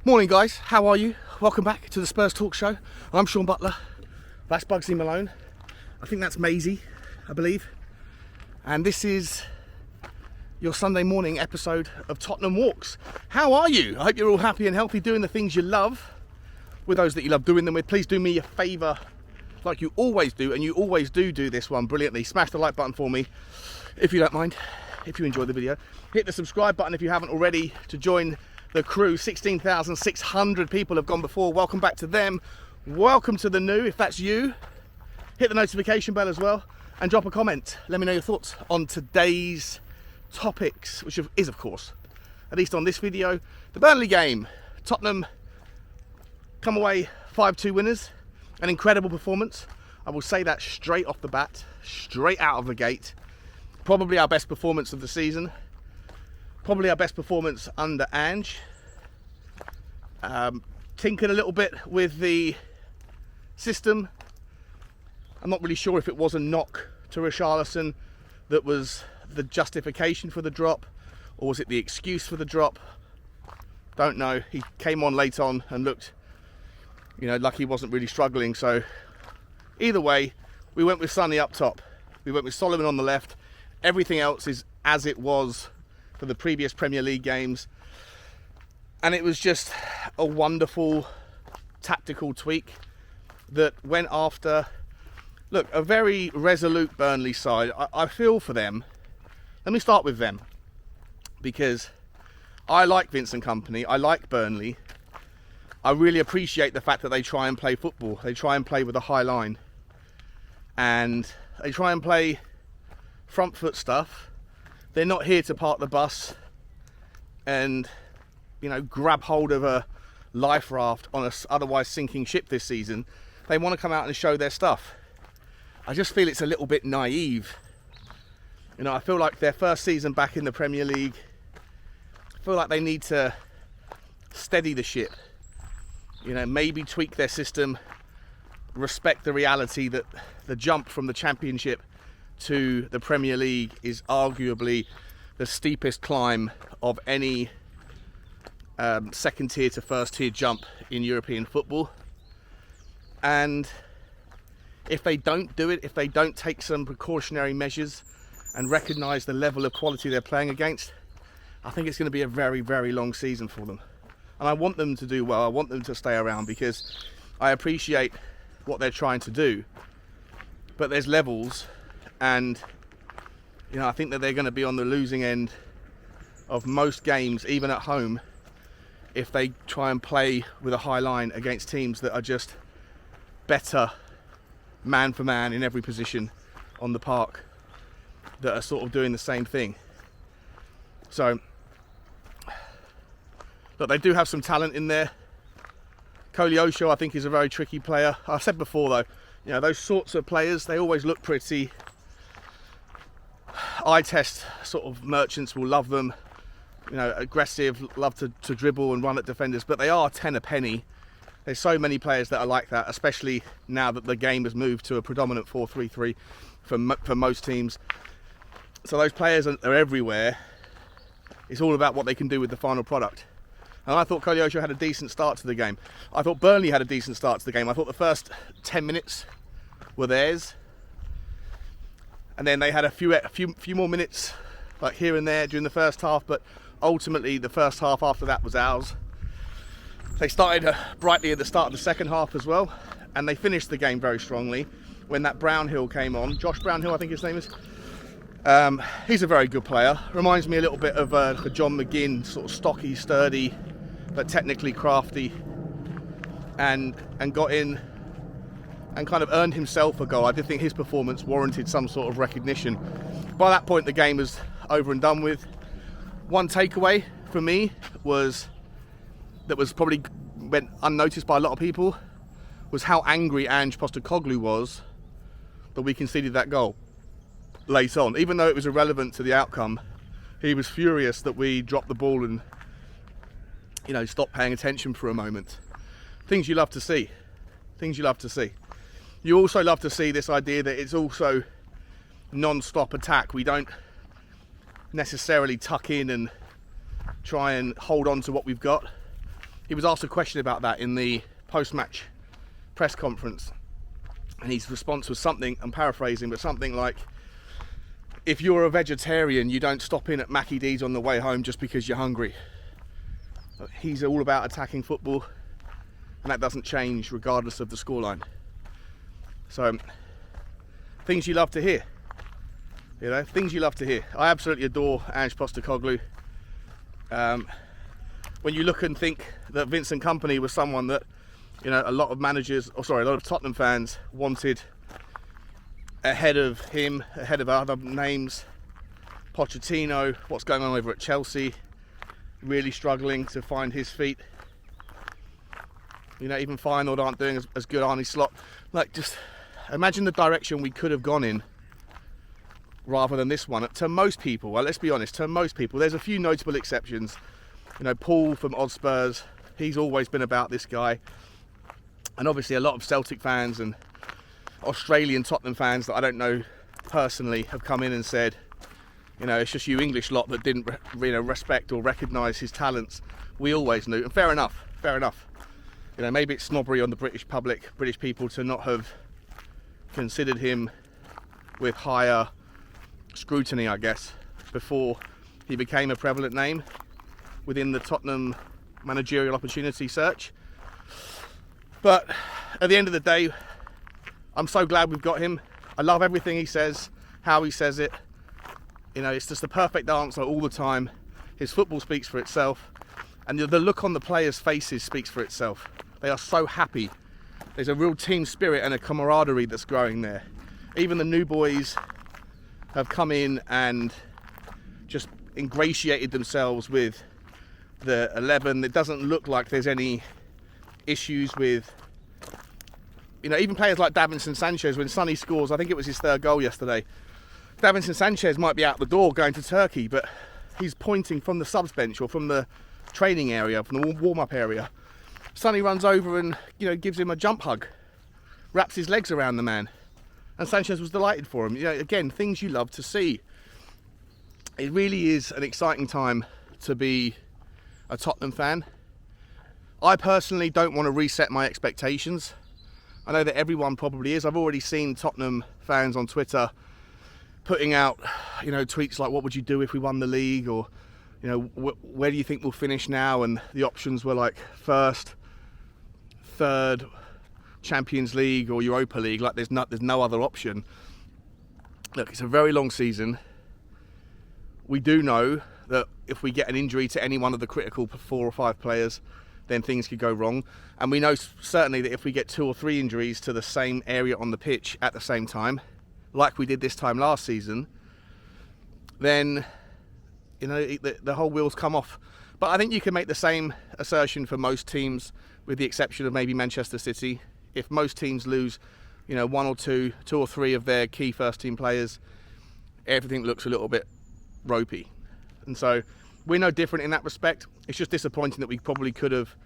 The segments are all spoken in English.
Morning guys, how are you? Welcome back to the Spurs Talk Show. I'm Sean Butler, that's Bugsy Malone, I think that's Maisie, I believe. And this is your Sunday morning episode of Tottenham Walks. How are you? I hope you're all happy and healthy, doing the things you love, with those that you love doing them with. Please do me a favour, like you always do, and you always do this one brilliantly. Smash the like button for me, if you don't mind, if you enjoy the video. Hit the subscribe button if you haven't already to join the crew. 16,600 people have gone before. Welcome back to them. Welcome to the new, if that's you. Hit the notification bell as well and drop a comment. Let me know your thoughts on today's topics, which is, of course, at least on this video, the Burnley game. Tottenham come away 5-2 winners. An incredible performance. I will say that straight off the bat, straight out of the gate. Probably our best performance of the season. Probably our best performance under ANGE. Tinkered a little bit with the system. I'm not really sure if it was a knock to Richarlison that was the justification for the drop, or was it the excuse for the drop? Don't know. He came on late on and looked, like he wasn't really struggling. So either way, we went with Sonny up top. We went with Solomon on the left. Everything else is as it was for the previous Premier League games, and it was just a wonderful tactical tweak that went after, look, a very resolute Burnley side. I feel for them. Let me start with them, because I like Vincent Kompany, I like Burnley. I really appreciate the fact that they try and play football. They try and play with a high line, and they try and play front foot stuff. They're not here to park the bus and, grab hold of a life raft on a otherwise sinking ship this season. They want to come out and show their stuff. I just feel it's a little bit naive. I feel like their first season back in the Premier League, I feel like they need to steady the ship. Maybe tweak their system, respect the reality that the jump from the Championship to the Premier League is arguably the steepest climb of any second tier to first tier jump in European football. And if they don't do it, if they don't take some precautionary measures and recognise the level of quality they're playing against, I think it's going to be a very, very long season for them. And I want them to do well. I want them to stay around, because I appreciate what they're trying to do, but there's levels. And I think that they're going to be on the losing end of most games, even at home, if they try and play with a high line against teams that are just better man for man in every position on the park, that are sort of doing the same thing. So, look, they do have some talent in there. Koleosho, I think, is a very tricky player. I said before, though, those sorts of players, they always look pretty. Eye test sort of merchants will love them, aggressive, love to dribble and run at defenders, but they are 10 a penny. There's so many players that are like that, especially now that the game has moved to a predominant 4-3-3 for most teams. So those players are everywhere. It's all about what they can do with the final product. And I thought Koleosho had a decent start to the game. I thought Burnley had a decent start to the game. I thought the first 10 minutes were theirs. And then they had a few more minutes, like here and there during the first half, but ultimately the first half after that was ours. They started brightly at the start of the second half as well, and they finished the game very strongly when that Brownhill came on. Josh Brownhill, I think his name is. He's a very good player. Reminds me a little bit of John McGinn, sort of stocky, sturdy, but technically crafty, and got in and kind of earned himself a goal. I did think his performance warranted some sort of recognition. By that point, the game was over and done with. One takeaway for me that was probably went unnoticed by a lot of people, was how angry Ange Postecoglou was that we conceded that goal late on. Even though it was irrelevant to the outcome, he was furious that we dropped the ball and stopped paying attention for a moment. Things you love to see. Things you love to see. You also love to see this idea that it's also non-stop attack. We don't necessarily tuck in and try and hold on to what we've got. he was asked a question about that in the post-match press conference, and his response was something, I'm paraphrasing, but something like, if you're a vegetarian, you don't stop in at Mackie D's on the way home just because you're hungry. He's all about attacking football, and that doesn't change regardless of the scoreline. So, things you love to hear. You know, things you love to hear. I absolutely adore Ange Postecoglou. When you look and think that Vincent Kompany was someone that, you know, a lot of Tottenham fans wanted ahead of him, ahead of other names. Pochettino, what's going on over at Chelsea, really struggling to find his feet. You know, even Feyenoord aren't doing as good. Arne Slot. Like, just imagine the direction we could have gone in rather than this one. To most people, well, let's be honest, to most people, there's a few notable exceptions. You know, Paul from Spurs, he's always been about this guy. And obviously a lot of Celtic fans and Australian Tottenham fans that I don't know personally have come in and said, you know, it's just you English lot that didn't, you know, respect or recognise his talents. We always knew, and fair enough. You know, maybe it's snobbery on the British public, British people, to not have considered him with higher scrutiny, I guess, before he became a prevalent name within the Tottenham managerial opportunity search. But at the end of the day, I'm so glad we've got him. I love everything he says, how he says it. You know, it's just the perfect answer all the time. His football speaks for itself, and the look on the players' faces speaks for itself. They are so happy. There's a real team spirit and a camaraderie that's growing there. Even the new boys have come in and just ingratiated themselves with the 11. It doesn't look like there's any issues with, you know, even players like Davinson Sanchez. When Sonny scores, I think it was his third goal yesterday, Davinson Sanchez might be out the door going to Turkey, but he's pointing from the subs bench or from the training area, from the warm-up area. Sonny runs over and, you know, gives him a jump hug, wraps his legs around the man, and Sanchez was delighted for him. You know, again, things you love to see. It really is an exciting time to be a Tottenham fan. I personally don't want to reset my expectations. I know that everyone probably is. I've already seen Tottenham fans on Twitter putting out, you know, tweets like, what would you do if we won the league? Or, you know, where do you think we'll finish now? And the options were like first, third, Champions League or Europa League. Like there's no other option. Look, it's a very long season. We do know that if we get an injury to any one of the critical 4 or 5 players, then things could go wrong. And we know certainly that if we get 2 or 3 injuries to the same area on the pitch at the same time, like we did this time last season, then, you know, the whole wheels come off. But I think you can make the same assertion for most teams, with the exception of maybe Manchester City. If most teams lose, you know, 1 or 2 or 3 of their key first team players, everything looks a little bit ropey. And so we're no different in that respect. It's just disappointing that we probably could have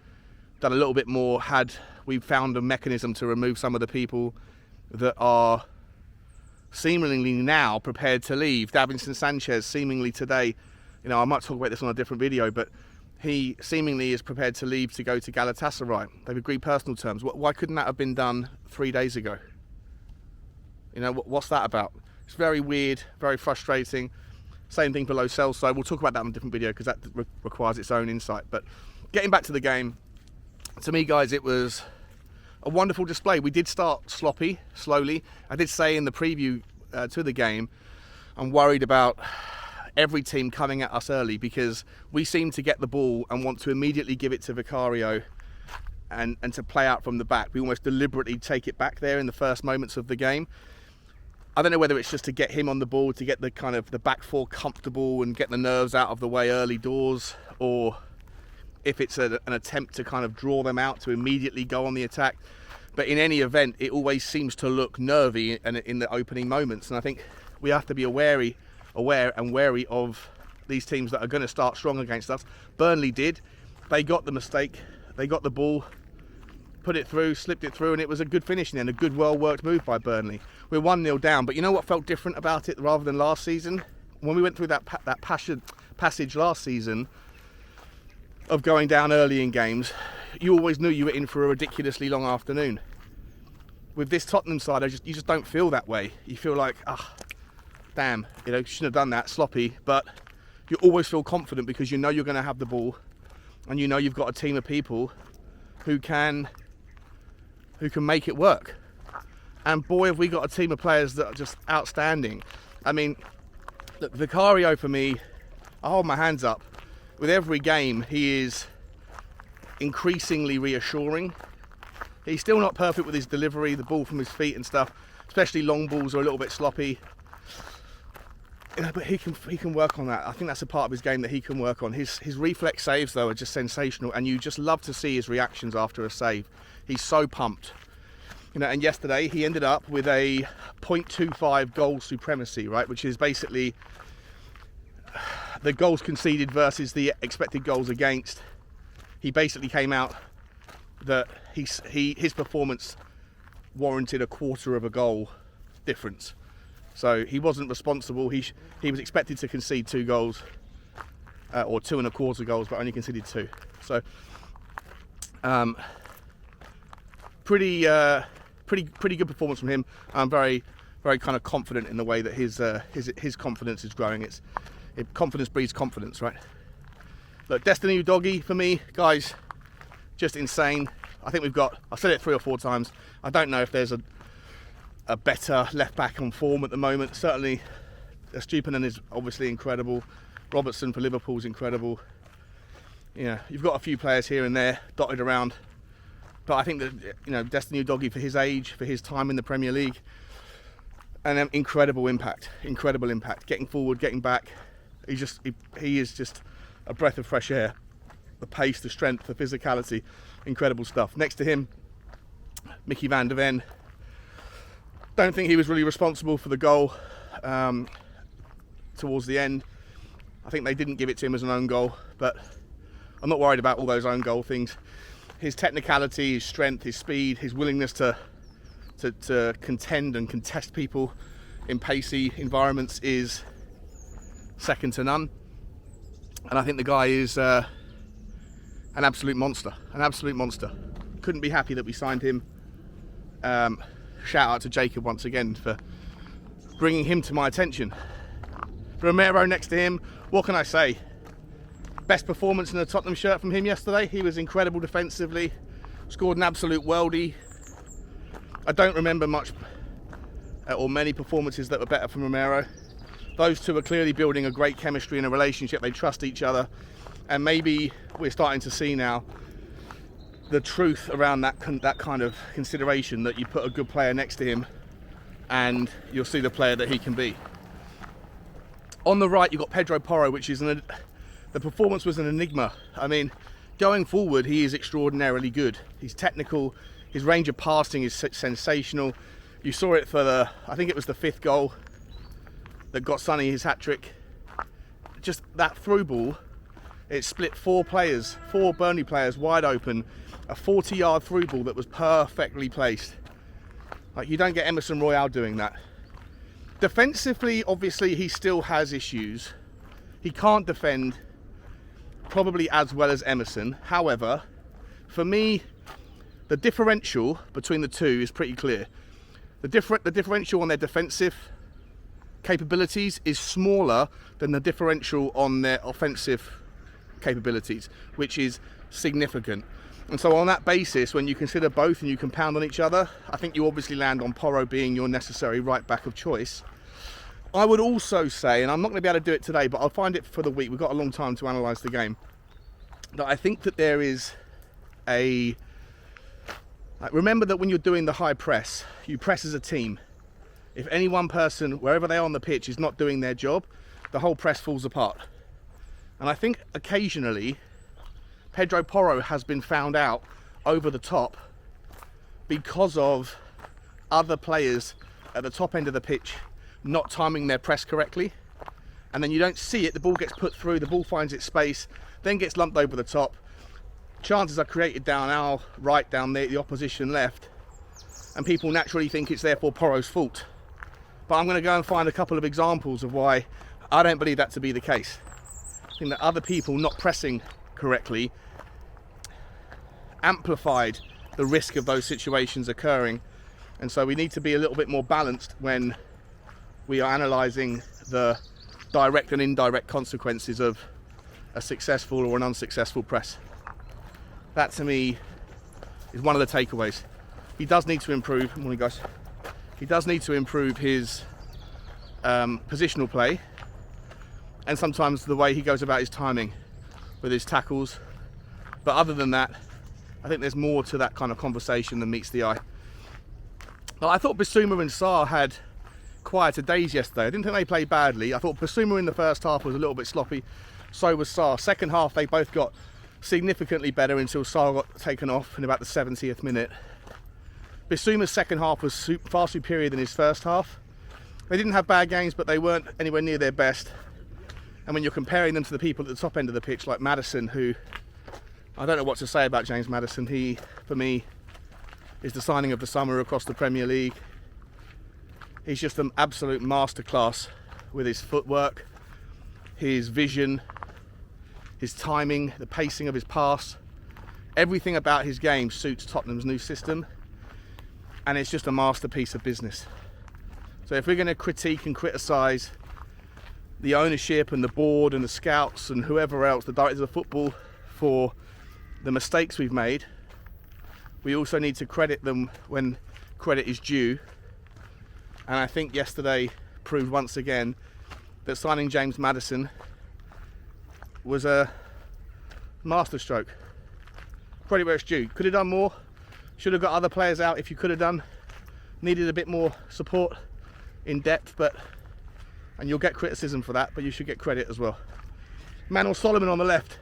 done a little bit more had we found a mechanism to remove some of the people that are seemingly now prepared to leave. Davinson Sanchez seemingly today, you know, I might talk about this on a different video, but he seemingly is prepared to leave to go to Galatasaray. They've agreed personal terms. Why couldn't that have been done 3 days ago? You know, what's that about? It's very weird, very frustrating. Same thing for Lo Celso. We'll talk about that in a different video because that requires its own insight. But getting back to the game, to me, guys, it was a wonderful display. We did start sloppy, slowly. I did say in the preview to the game, I'm worried about every team coming at us early because we seem to get the ball and want to immediately give it to Vicario and to play out from the back. We almost deliberately take it back there in the first moments of the game. I don't know whether it's just to get him on the ball, to get the kind of the back four comfortable and get the nerves out of the way early doors, or if it's an attempt to kind of draw them out to immediately go on the attack. But in any event, it always seems to look nervy in the opening moments. And I think we have to be aware and wary of these teams that are going to start strong against us. Burnley did. They got the mistake. They got the ball, put it through, slipped it through, and it was a good finish and a good, well-worked move by Burnley. We're 1-0 down, but you know what felt different about it rather than last season? When we went through that passage last season, of going down early in games, you always knew you were in for a ridiculously long afternoon. With this Tottenham side, you just don't feel that way. You feel like, damn, shouldn't have done that, sloppy. But you always feel confident because you know you're going to have the ball, and you know you've got a team of people who can make it work. And boy, have we got a team of players that are just outstanding. I mean, look, Vicario for me, I hold my hands up. With every game, he is increasingly reassuring. He's still not perfect with his delivery, the ball from his feet and stuff, especially long balls are a little bit sloppy. But he can work on that. I think that's a part of his game that he can work on. His reflex saves, though, are just sensational, and you just love to see his reactions after a save. He's so pumped. And yesterday he ended up with a 0.25 goal supremacy, right, which is basically the goals conceded versus the expected goals against. He basically came out that his performance warranted a quarter of a goal difference. So he wasn't responsible. He was expected to concede 2 goals, or 2.25 goals, but only conceded 2. So pretty good performance from him. I'm very, very kind of confident in the way that his confidence is growing. Confidence breeds confidence, right? Look, Destiny Udogie for me, guys, just insane. I think I've said it 3 or 4 times. I don't know if there's a better left back on form at the moment. Certainly, Estupiñán is obviously incredible. Robertson for Liverpool is incredible. You've got a few players here and there dotted around. But I think that, Destiny Udogie, for his age, for his time in the Premier League, and incredible impact. Getting forward, getting back. He is just a breath of fresh air. The pace, the strength, the physicality, incredible stuff. Next to him, Mickey van der Ven. Don't think he was really responsible for the goal towards the end. I think they didn't give it to him as an own goal, but I'm not worried about all those own goal things. His technicality, his strength, his speed, his willingness to contend and contest people in pacey environments is second to none. And I think the guy is an absolute monster. Couldn't be happy that we signed him. Shout out to Jacob once again for bringing him to my attention. Romero next to him, what can I say? Best performance in a Tottenham shirt from him yesterday. He was incredible defensively, scored an absolute worldie. I don't remember much or many performances that were better from Romero. Those two are clearly building a great chemistry and a relationship. They trust each other, and maybe we're starting to see now the truth around that kind of consideration, that you put a good player next to him and you'll see the player that he can be. On the right, you've got Pedro Porro, which is the performance was an enigma. I mean, going forward, he is extraordinarily good. He's technical. His range of passing is sensational. You saw it for I think it was the 5th goal that got Sonny his hat-trick. Just that through ball, it split 4 Burnley players wide open. A 40-yard through ball that was perfectly placed. Like, you don't get Emerson Royale doing that. Defensively, obviously, he still has issues. He can't defend probably as well as Emerson. However, for me, the differential between the two is pretty clear. The differential on their defensive capabilities is smaller than the differential on their offensive capabilities, which is significant. And so on that basis, when you consider both and you compound on each other, I think you obviously land on Porro being your necessary right back of choice. I would also say, and I'm not going to be able to do it today, but I'll find it for the week, we've got a long time to analyse the game, that I think that there is remember that when you're doing the high press, you press as a team. If any one person, wherever they are on the pitch, is not doing their job, the whole press falls apart. And I think occasionally Pedro Porro has been found out over the top because of other players at the top end of the pitch not timing their press correctly. And then you don't see it, the ball gets put through, the ball finds its space, then gets lumped over the top. Chances are created down our right, down the opposition left, and people naturally think it's therefore Porro's fault. But I'm going to go and find a couple of examples of why I don't believe that to be the case. I think that other people not pressing correctly, amplified the risk of those situations occurring. And so we need to be a little bit more balanced when we are analysing the direct and indirect consequences of a successful or an unsuccessful press. That to me is one of the takeaways. He does need to improve, morning guys, he does need to improve his positional play, and sometimes the way he goes about his timing with his tackles. But other than that, I think there's more to that kind of conversation than meets the eye. Well, I thought Bissouma and Sarr had quieter days yesterday. I didn't think they played badly. I thought Bissouma in the first half was a little bit sloppy, so was Sarr. Second half they both got significantly better until Sarr got taken off in about the 70th minute. Bissouma's second half was far superior than his first half. They didn't have bad games, but they weren't anywhere near their best. And when you're comparing them to the people at the top end of the pitch, like Maddison, who, I don't know what to say about James Maddison. He, for me, is the signing of the summer across the Premier League. He's just an absolute masterclass with his footwork, his vision, his timing, the pacing of his pass. Everything about his game suits Tottenham's new system, and it's just a masterpiece of business. So if we're going to critique and criticise the ownership and the board and the scouts and whoever else, the directors of football, for the mistakes we've made, we also need to credit them when credit is due. And I think yesterday proved once again that signing James Maddison was a masterstroke. Credit where it's due. Could have done more. Should have got other players out if you could have done. Needed a bit more support in depth, and you'll get criticism for that, but you should get credit as well. Manuel Solomon on the left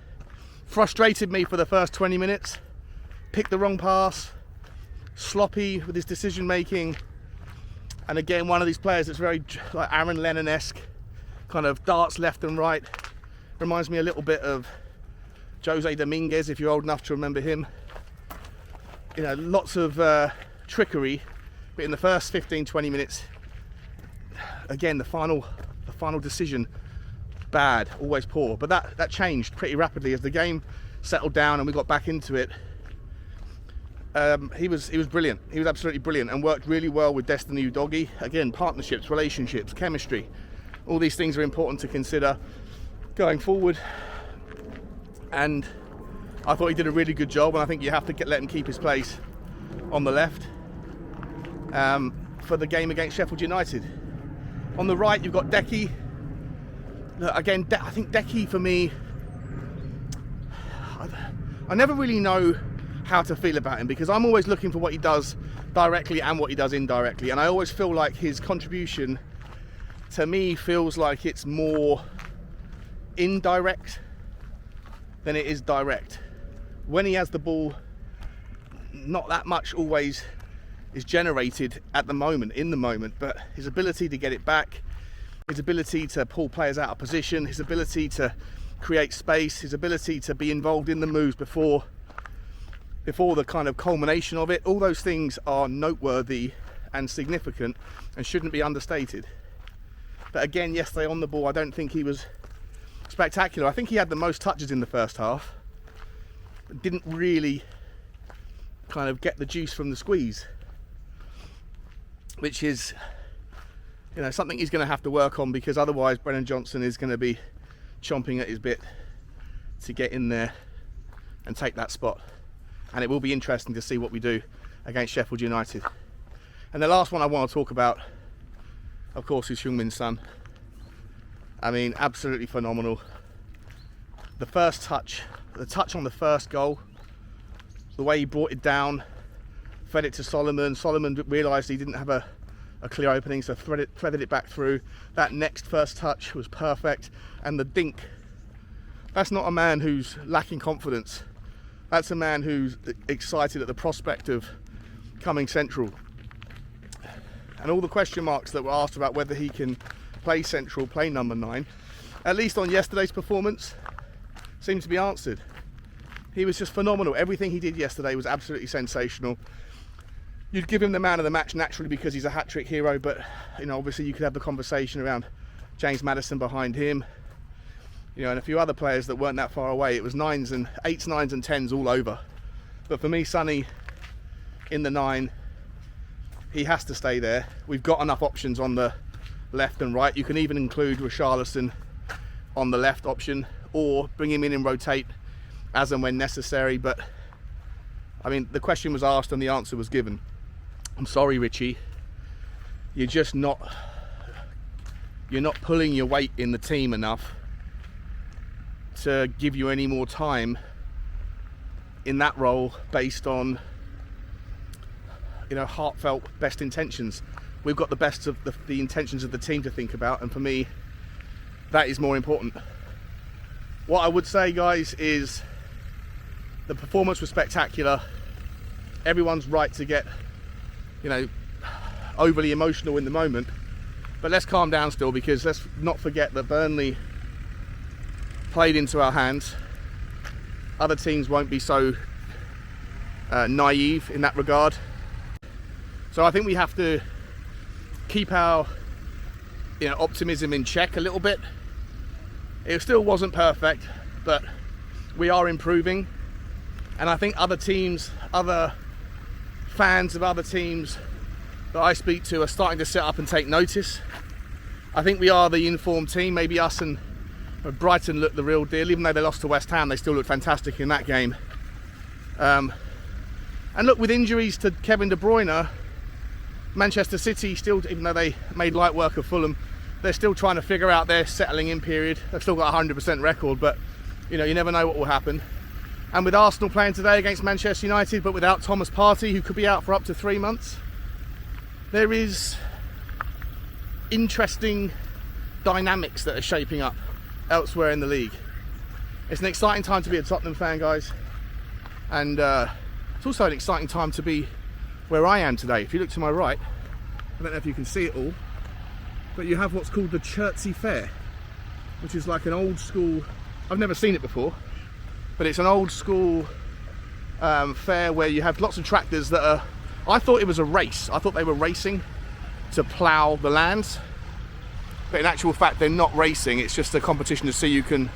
frustrated me for the first 20 minutes. Picked the wrong pass, sloppy with his decision making, and again one of these players that's very like Aaron Lennon-esque, kind of darts left and right. Reminds me a little bit of Jose Dominguez, if you're old enough to remember him. You know, lots of trickery, but in the first 15-20 minutes, again the final decision, bad, always poor. But that changed pretty rapidly as the game settled down and we got back into it. He was brilliant. He was absolutely brilliant and worked really well with Destiny Udogie. Again, partnerships, relationships, chemistry, all these things are important to consider going forward. And I thought he did a really good job, and I think you have to let him keep his place on the left for the game against Sheffield United. On the right, you've got Decky. Again, I think Decky, for me, I never really know how to feel about him, because I'm always looking for what he does directly and what he does indirectly, and I always feel like his contribution to me feels like it's more indirect than it is direct. When he has the ball, not that much always is generated at the moment, in the moment, but his ability to get it back, his ability to pull players out of position, his ability to create space, his ability to be involved in the moves before the kind of culmination of it, all those things are noteworthy and significant and shouldn't be understated. But again, yesterday on the ball, I don't think he was spectacular. I think he had the most touches in the first half. Didn't really kind of get the juice from the squeeze, which is, you know, something he's going to have to work on, because otherwise Brennan Johnson is going to be chomping at his bit to get in there and take that spot. And it will be interesting to see what we do against Sheffield United. And the last one I want to talk about, of course, is Heung-min Son. I mean, absolutely phenomenal. The first touch, the touch on the first goal, the way he brought it down, fed it to Solomon. Solomon realised he didn't have a clear opening, so threaded it back through. That next first touch was perfect. And the dink, that's not a man who's lacking confidence. That's a man who's excited at the prospect of coming central. And all the question marks that were asked about whether he can play central, play number 9, at least on yesterday's performance, seemed to be answered. He was just phenomenal. Everything he did yesterday was absolutely sensational. You'd give him the man of the match naturally because he's a hat-trick hero, but you know, obviously you could have the conversation around James Maddison behind him. You know, and a few other players that weren't that far away. It was 8s, 9s and 10s all over. But for me, Sonny in the 9, he has to stay there. We've got enough options on the left and right. You can even include Richarlison on the left option, or bring him in and rotate as and when necessary. But I mean, the question was asked and the answer was given. I'm sorry, Richie, you're not pulling your weight in the team enough to give you any more time in that role based on, you know, heartfelt best intentions. We've got the best of the intentions of the team to think about, and for me, that is more important. What I would say, guys, is the performance was spectacular. Everyone's right to get, you know, overly emotional in the moment, but let's calm down still, because let's not forget that Burnley played into our hands. Other teams won't be so naive in that regard. So I think we have to keep our, you know, optimism in check a little bit. It still wasn't perfect, but we are improving, and I think other teams, other fans of other teams that I speak to are starting to sit up and take notice. I think we are the informed team. Maybe us and Brighton look the real deal. Even though they lost to West Ham, they still looked fantastic in that game. And look, with injuries to Kevin De Bruyne, Manchester City still, even though they made light work of Fulham, they're still trying to figure out their settling in period. They've still got a 100% record, but you know, you never know what will happen. And with Arsenal playing today against Manchester United, but without Thomas Partey, who could be out for up to 3 months, there is interesting dynamics that are shaping up elsewhere in the league. It's an exciting time to be a Tottenham fan, guys, and it's also an exciting time to be where I am today. If you look to my right, I don't know if you can see it all, but you have what's called the Chertsey Fair, which is like an old school, I've never seen it before, but it's an old school fair where you have lots of tractors that are, I thought it was a race. I thought they were racing to plough the lands, but in actual fact they're not racing. It's just a competition to see who can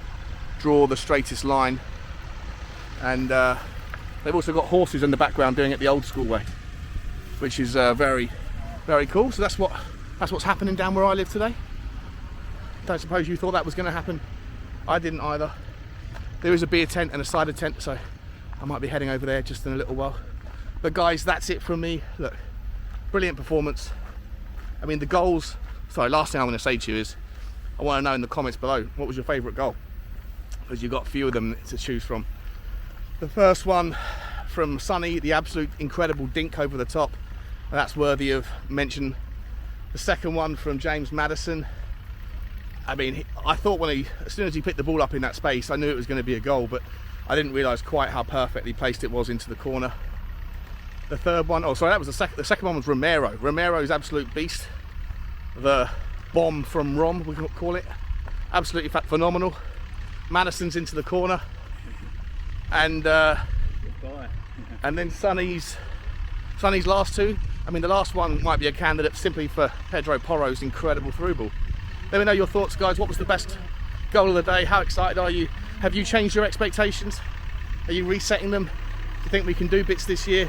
draw the straightest line. And they've also got horses in the background doing it the old school way, which is very, very cool. So that's what's happening down where I live today. Don't suppose you thought that was going to happen. I didn't either. There is a beer tent and a cider tent, so I might be heading over there just in a little while. But guys, that's it from me. Look, brilliant performance. I mean, the goals. Sorry, last thing I want to say to you is, I want to know in the comments below, what was your favourite goal? Because you've got a few of them to choose from. The first one from Sonny, the absolute incredible dink over the top, and that's worthy of mention. The second one from James Maddison. I mean, I thought as soon as he picked the ball up in that space, I knew it was going to be a goal, but I didn't realise quite how perfectly placed it was into the corner. The third one, oh sorry, that was the second one was Romero. Romero's absolute beast. The bomb from Rom, we could call it. Absolutely phenomenal. Maddison's into the corner. And then Sonny's last two. I mean, the last one might be a candidate simply for Pedro Porro's incredible through ball. Let me know your thoughts, guys. What was the best goal of the day? How excited are you? Have you changed your expectations? Are you resetting them? Do you think we can do bits this year?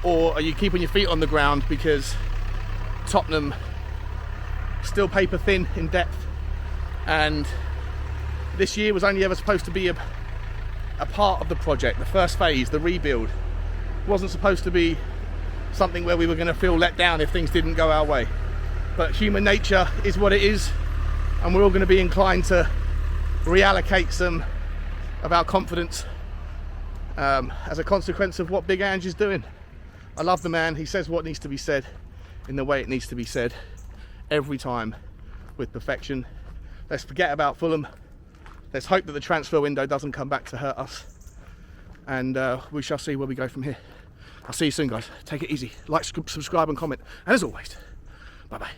Or are you keeping your feet on the ground because Tottenham still paper thin in depth, and this year was only ever supposed to be a part of the project, the first phase, the rebuild? It wasn't supposed to be something where we were going to feel let down if things didn't go our way. But human nature is what it is, and we're all going to be inclined to reallocate some of our confidence as a consequence of what Big Ange is doing. I love the man. He says what needs to be said in the way it needs to be said every time with perfection. Let's forget about Fulham. Let's hope that the transfer window doesn't come back to hurt us, and we shall see where we go from here. I'll see you soon, guys. Take it easy. Like, subscribe and comment, and as always, bye bye.